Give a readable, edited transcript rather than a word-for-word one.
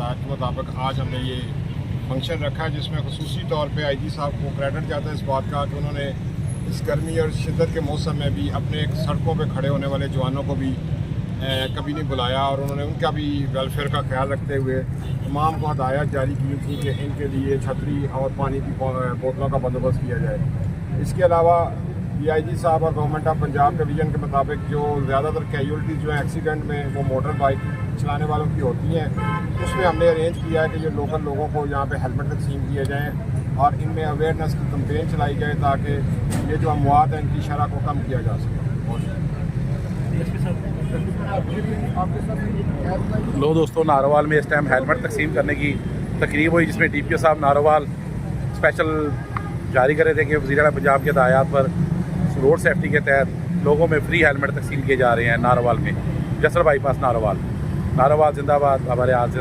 हदायत के मुताबिक आज हमने ये फंक्शन रखा है, जिसमें खुसूसी तौर पे आईजी साहब को क्रेडिट जाता है इस बात का कि उन्होंने इस गर्मी और शिद्दत के मौसम में भी अपने सड़कों पे खड़े होने वाले जवानों को भी कभी नहीं बुलाया, और उन्होंने उनका भी वेलफेयर का ख्याल रखते हुए तमाम को हदायत जारी की थी कि इनके लिए छतरी और पानी की बोतलों का बंदोबस्त किया जाए। इसके अलावा DIG साहब और गवर्नमेंट ऑफ पंजाब के विजन के मुताबिक जो ज़्यादातर कैजुअल्टीज़ जो है एक्सीडेंट में वो मोटर बाइक चलाने वालों की होती हैं, उसमें हमने अरेंज किया है कि जो लोकल लोगों को यहाँ पे हेलमेट तकसीम किए जाएँ और इनमें अवेयरनेस की कैंपेन चलाई जाए ताकि ये जो अमवात है इनकी शरह को कम किया जा सके। लो दोस्तों, नारोवाल में इस टाइम हेलमेट तकसीम करने की तकरीब हुई, जिसमें DPO साहब नारोवाल स्पेशल जारी कर रहे थे कि वज़ीर-ए-आला पंजाब के हदायत पर रोड सेफ्टी के तहत लोगों में फ्री हेलमेट तकसीम किए जा रहे हैं नारोवाल में, जसर बाईपास नारोवाल जिंदाबाद, हमारे आज जिंदाबाद।